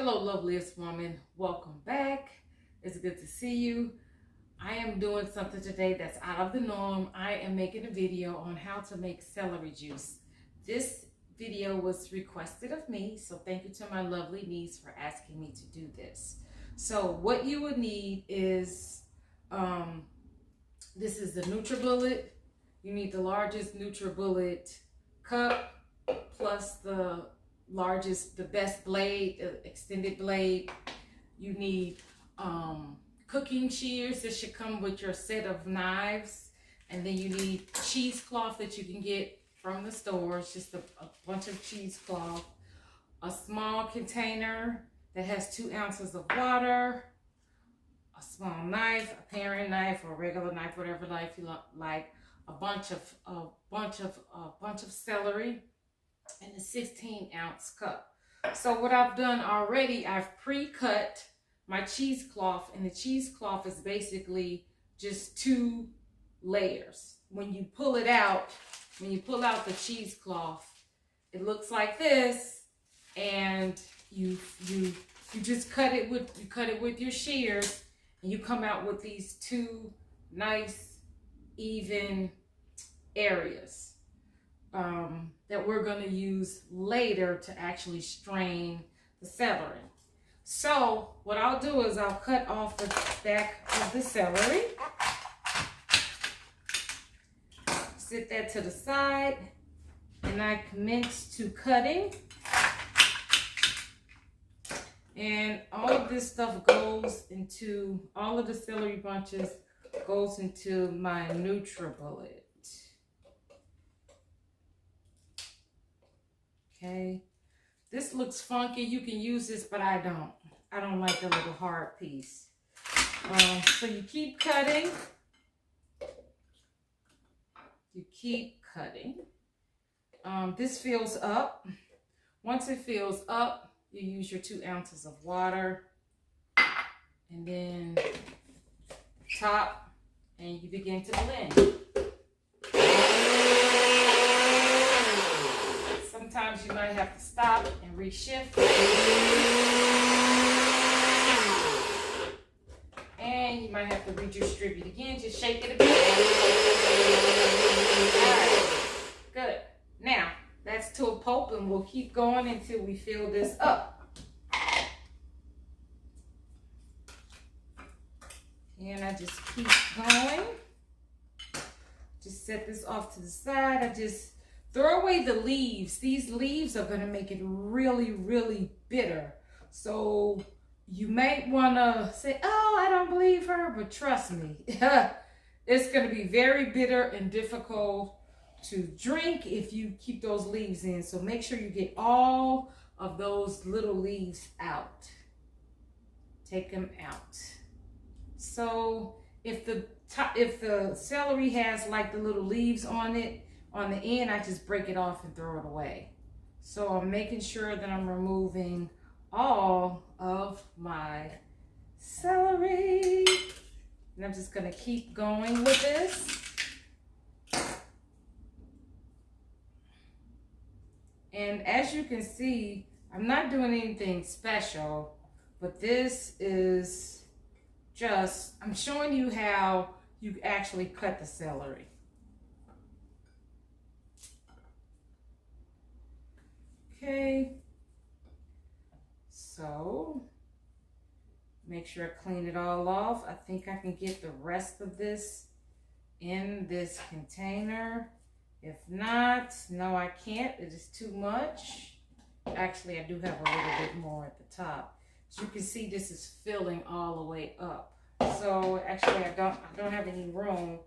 Hello, loveliest woman. Welcome back. It's good to see you. I am doing something today that's out of the norm. I am making a video on how to make celery juice. This video was requested of me, so thank you to my lovely niece for asking me to do this. So what you would need is, this is the NutriBullet. You need the largest NutriBullet cup plus the best blade, the extended blade. You need cooking shears. This should come with your set of knives. And then you need cheesecloth that you can get from the store. It's just a bunch of cheesecloth. A small container that has 2 ounces of water. A small knife, a paring knife or a regular knife, whatever knife you like. A bunch of celery. And a 16-ounce cup. So what I've done already, I've pre-cut my cheesecloth, and the cheesecloth is basically just 2 layers. When you pull it out, the cheesecloth, it looks like this, and you just cut it with your shears, and you come out with these 2 nice even areas. That we're going to use later to actually strain the celery. So what I'll do is I'll cut off the back of the celery. Set that to the side, and I commence to cutting. And all of this stuff goes into, all of the celery bunches goes into my NutriBullet. Okay, this looks funky. You can use this, but I don't. I don't like the little hard piece. So you keep cutting. You keep cutting. This fills up. Once it fills up, you use your 2 ounces of water. And then top, and you begin to blend. Sometimes you might have to stop and reshift. And you might have to redistribute again. Just shake it a bit. Alright, good. Now, that's to a pulp, and we'll keep going until we fill this up. And I just keep going. Just set this off to the side. I just throw away the leaves. These leaves are going to make it really, really bitter. So you might want to say, oh, I don't believe her, but trust me, it's going to be very bitter and difficult to drink if you keep those leaves in. So make sure you get all of those little leaves out. Take them out. So if the celery has like the little leaves on it, on the end, I just break it off and throw it away. So I'm making sure that I'm removing all of my celery. And I'm just going to keep going with this. And as you can see, I'm not doing anything special, but this is just, I'm showing you how you actually cut the celery. Okay, so make sure I clean it all off. I think I can get the rest of this in this container. If not, no, I can't. It is too much. Actually, I do have a little bit more at the top. As you can see, this is filling all the way up. So actually, I don't have any room.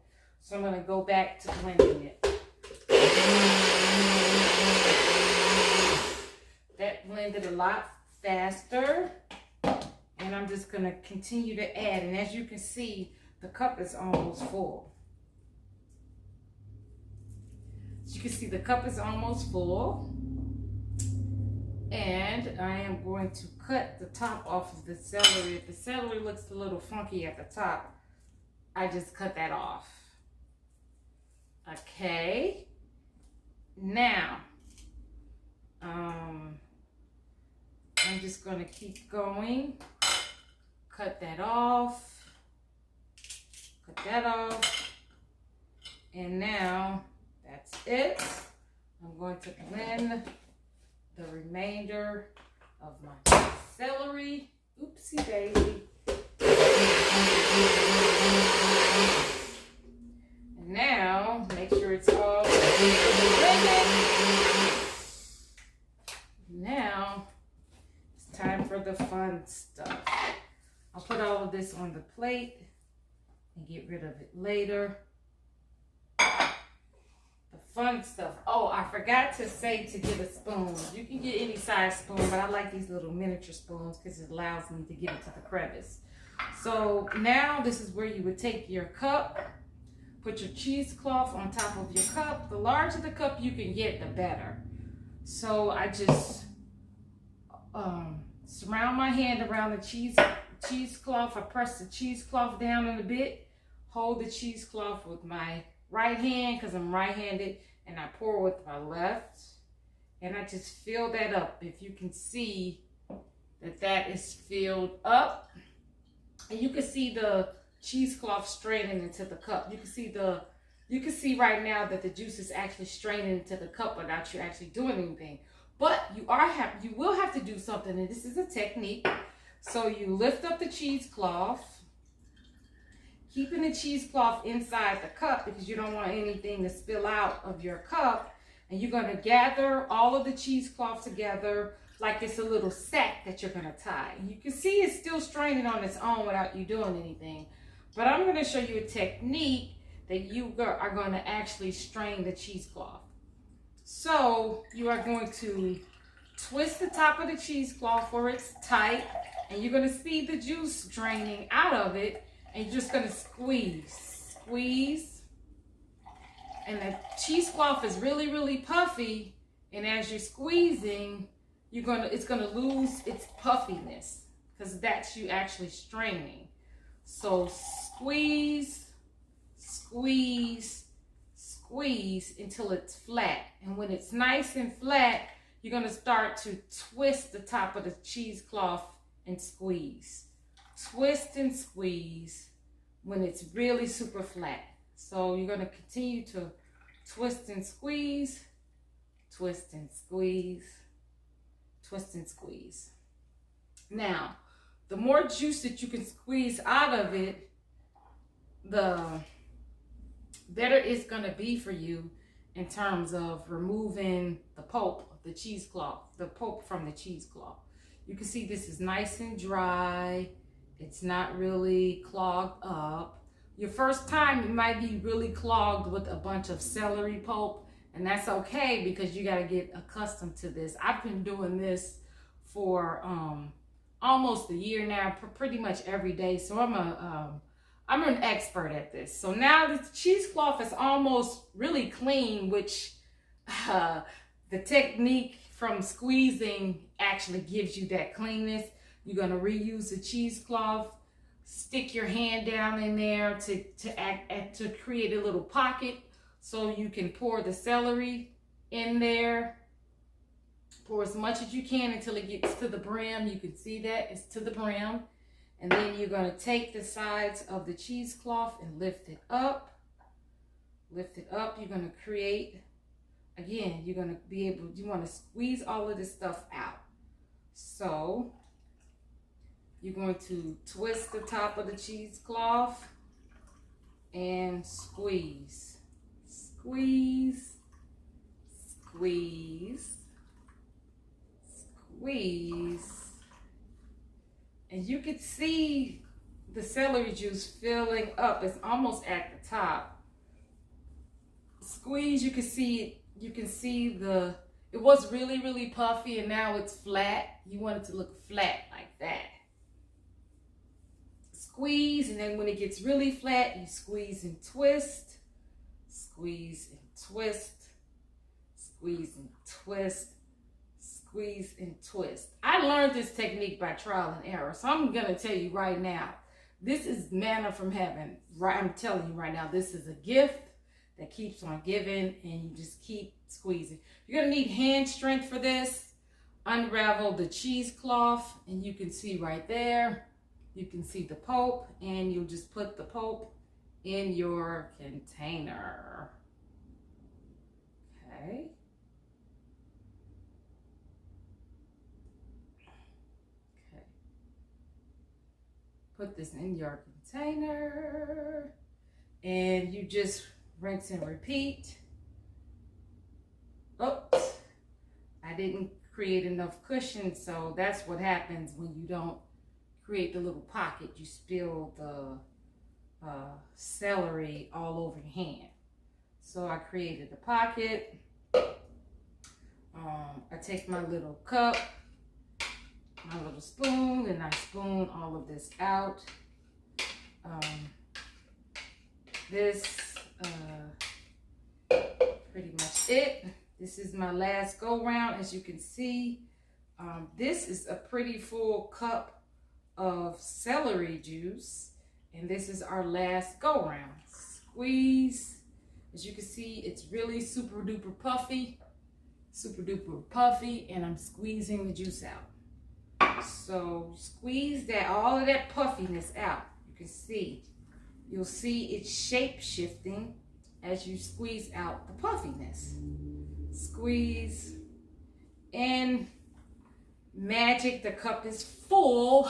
So I'm going to go back to blending it. That blended a lot faster, and I'm just going to continue to add. And as you can see, the cup is almost full. As you can see, the cup is almost full, and I am going to cut the top off of the celery. If the celery looks a little funky at the top, I just cut that off. Okay, now I'm just going to keep going. Cut that off. Cut that off. And now that's it. I'm going to blend the remainder of my celery. Oopsie daisy. And now make sure it's all blended. Now it's time for the fun stuff. I'll put all of this on the plate and get rid of it later. The fun stuff. Oh, I forgot to say to get a spoon. You can get any size spoon, but I like these little miniature spoons because it allows me to get it to the crevice. So now this is where you would take your cup, put your cheesecloth on top of your cup. The larger the cup you can get, the better. So I just surround my hand around the cheesecloth. I press the cheesecloth down in a bit, hold the cheesecloth with my right hand because I'm right-handed, and I pour with my left, and I just fill that up. If you can see that is filled up, and you can see the cheesecloth straining into the cup. You can see right now that the juice is actually straining into the cup without you actually doing anything. But you will have to do something, and this is a technique. So you lift up the cheesecloth, keeping the cheesecloth inside the cup because you don't want anything to spill out of your cup. And you're going to gather all of the cheesecloth together like it's a little sack that you're going to tie. You can see it's still straining on its own without you doing anything. But I'm going to show you a technique that you are going to actually strain the cheesecloth. So you are going to twist the top of the cheesecloth where it's tight, and you're going to see the juice draining out of it. And you're just going to squeeze. And the cheesecloth is really, really puffy. And as you're squeezing, it's going to lose its puffiness because that's you actually straining. So squeeze, squeeze, squeeze until it's flat. And when it's nice and flat, you're going to start to twist the top of the cheesecloth and squeeze. Twist and squeeze when it's really super flat. So you're going to continue to twist and squeeze, twist and squeeze, twist and squeeze. Now, the more juice that you can squeeze out of it, the better it's going to be for you in terms of removing the pulp of the cheesecloth, the pulp from the cheesecloth. You can see this is nice and dry. It's not really clogged up. Your first time, it might be really clogged with a bunch of celery pulp, and that's okay because you got to get accustomed to this. I've been doing this for almost a year now, pretty much every day. So I'm an expert at this. So now the cheesecloth is almost really clean, which the technique from squeezing actually gives you that cleanness. You're going to reuse the cheesecloth, stick your hand down in there to create a little pocket so you can pour the celery in there. Pour as much as you can until it gets to the brim. You can see that it's to the brim. And then you're going to take the sides of the cheesecloth and lift it up. Lift it up. You're going to create, again, you're going to be able, you want to squeeze all of this stuff out. So you're going to twist the top of the cheesecloth and squeeze, squeeze, squeeze, squeeze. And you can see the celery juice filling up. It's almost at the top. Squeeze, you can see it was really, really puffy and now it's flat. You want it to look flat like that. Squeeze, and then when it gets really flat, you squeeze and twist, squeeze and twist, squeeze and twist, squeeze and twist. I learned this technique by trial and error, so I'm gonna tell you right now, this is manna from heaven. Right, I'm telling you right now, this is a gift that keeps on giving, and you just keep squeezing. You're gonna need hand strength for this. unravel the cheesecloth, and you can see right there, you can see the pulp, and you'll just put the pulp in your container. Okay. Okay. Put this in your container, and you just rinse and repeat. Oops, I didn't create enough cushion, so that's what happens when you don't create the little pocket. You spill the celery all over your hand. So I created the pocket. I take my little cup, my little spoon, and I spoon all of this out. This pretty much it. This is my last go round. As you can see, this is a pretty full cup of celery juice, and this is our last go round. Squeeze. As you can see, it's really super duper puffy, and I'm squeezing the juice out. So squeeze all of that puffiness out. You can see, you'll see it's shape shifting as you squeeze out the puffiness. Squeeze, and magic, the cup is full.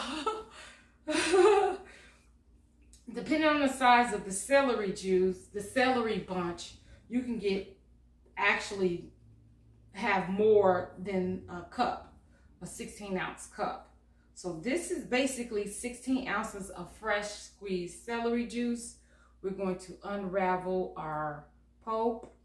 Depending on the size of the celery juice, the celery bunch, you can actually have more than a cup, a 16-ounce cup. So this is basically 16 ounces of fresh squeezed celery juice. We're going to unravel our pulp.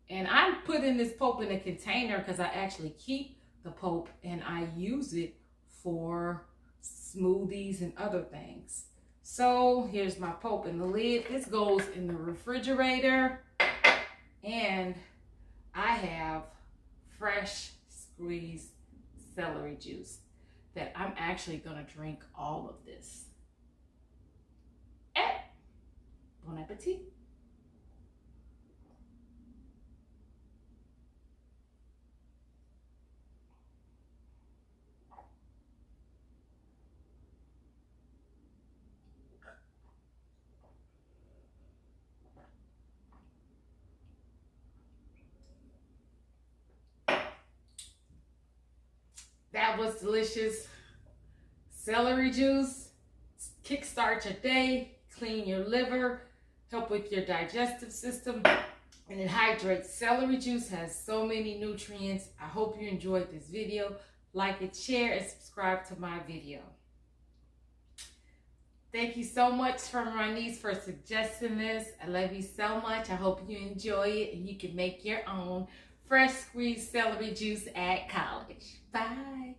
And I'm putting this pulp in a container because I actually keep the pulp and I use it for smoothies and other things. So here's my pulp in the lid. This goes in the refrigerator, and I have fresh squeezed celery juice that I'm actually gonna drink all of this. Bon appetit. That was delicious. Celery juice, kickstart your day, clean your liver, help with your digestive system, and it hydrates. Celery juice has so many nutrients. I hope you enjoyed this video. Like it, share, and subscribe to my video. Thank you so much from my niece for suggesting this. I love you so much. I hope you enjoy it and you can make your own fresh squeezed celery juice at college. Bye.